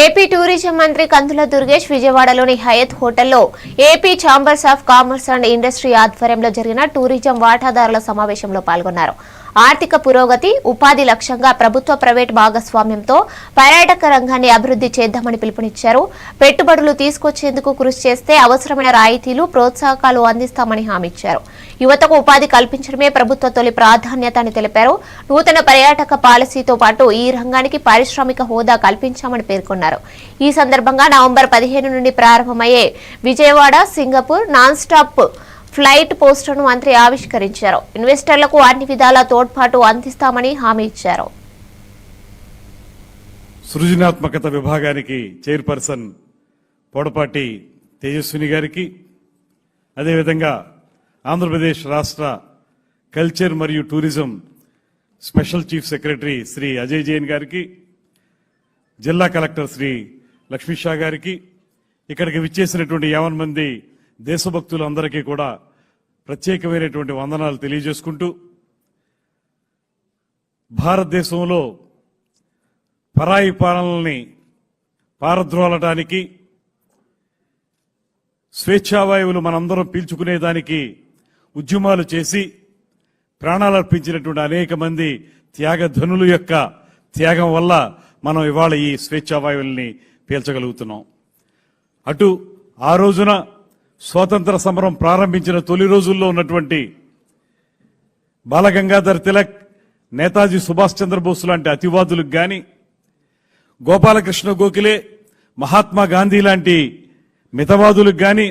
AP tourism మంత్రి కందుల దుర్గేష్ విజయవాడలోని హయత్ హోటల్లో AP chambers of commerce and industry ఆధ్వర్యంలో జరిగిన టూరిజం వాటాదారుల సమావేశంలో పాల్గొన్నారు. ఆర్థిక పురోగతి, ఉపాధి లక్ష్యంగా ప్రభుత్వ ప్రైవేట్ భాగస్వామ్యంతో పర్యాటక రంగాన్ని అభివృద్ధి చేద్దామని పిలుపునిచ్చారు. పెట్టుబడులు తీసుకొచ్చేందుకు కృషి చేస్తే అవసరమైన రాయితీలు, ప్రోత్సాహకాలు అందిస్తామని హామీ ఇచ్చారు. యువతకు ఉపాధి కల్పించడమే ప్రభుత్వ తొలి ప్రాధాన్యత అని తెలిపారు. నూతన పర్యాటక పాలసీతో పాటు ఈ రంగానికి పారిశ్రామిక హోదా కల్పించామని పేర్కొన్నారు. ఈ సందర్భంగా నవంబర్ 15 నుండి ప్రారంభమయ్యే Vijayawada Singapore non stop flight పోస్టర్ను మంత్రి ఆవిష్కరించారు. ఇన్వెస్టర్లకు అన్ని విధాల తోడ్పాటు అందిస్తామని హామీ ఇచ్చారు. సృజనాత్మకత విభాగానికి చైర్పర్సన్ పొడపాటి తేజస్విని గారికి, అదేవిధంగా ఆంధ్రప్రదేశ్ రాష్ట్ర కల్చర్ మరియు tourism special chief secretary Shri Ajay Jain గారికి, జిల్లా కలెక్టర్ శ్రీ లక్ష్మీ షా గారికి, ఇక్కడికి విచ్చేసినటువంటి 50 మంది దేశభక్తులందరికీ కూడా ప్రత్యేకమైనటువంటి వందనాలు తెలియజేసుకుంటూ, భారతదేశంలో పరాయి పాలనల్ని పారద్రోలటానికి, స్వేచ్ఛావాయువులు మనందరం పీల్చుకునేదానికి ఉద్యమాలు చేసి ప్రాణాలర్పించినటువంటి అనేక మంది త్యాగధనుల యొక్క త్యాగం వల్ల మనం ఇవాళ ఈ స్వేచ్ఛావాయువుల్ని పీల్చగలుగుతున్నాం. అటు ఆ రోజున స్వాతంత్ర సమరం ప్రారంభించిన తొలి రోజుల్లో ఉన్నటువంటి బాలగంగాధర్ తిలక్, నేతాజీ సుభాష్ చంద్రబోస్ లాంటి అతివాదులకు గాని, గోపాలకృష్ణ గోఖలే, మహాత్మా గాంధీ లాంటి మితవాదులకు గాని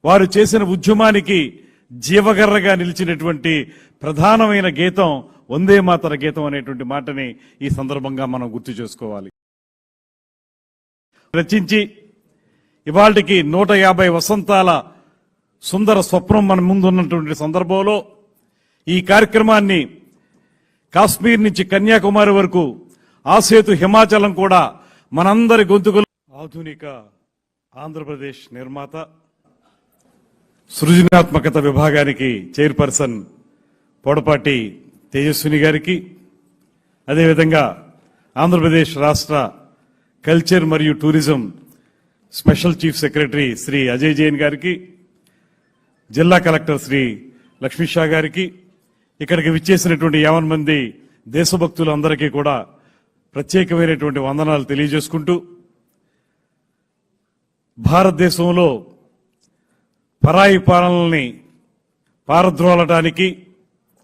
వారు చేసిన ఉద్యమానికి జీవగర్రగా నిలిచినటువంటి ప్రధానమైన గీతం వందే మాతర గీతం అనేటువంటి మాటని ఈ సందర్భంగా మనం గుర్తు చేసుకోవాలి. రచించి ఇవాళకి 150 వసంతాల సుందర స్వప్నం మన ముందున్నటువంటి సందర్భంలో ఈ కార్యక్రమాన్ని కాశ్మీర్ నుంచి కన్యాకుమారి వరకు, ఆసేతు హిమాచలం కూడా మనందరి గొంతుకలు. ఆధునిక ఆంధ్రప్రదేశ్ నిర్మాత, సృజనాత్మకత విభాగానికి చైర్పర్సన్ పొడపాటి తేజస్విని గారికి, అదేవిధంగా ఆంధ్రప్రదేశ్ రాష్ట్ర కల్చర్ మరియు tourism special chief secretary Shri Ajay Jain గారికి, జిల్లా కలెక్టర్ శ్రీ లక్ష్మీ షా గారికి, ఇక్కడికి విచ్చేసినటువంటి 50 మంది దేశభక్తులందరికీ కూడా ప్రత్యేకమైనటువంటి వందనాలు తెలియజేసుకుంటూ, భారతదేశంలో పరాయి పాలనల్ని పారద్రోలటానికి,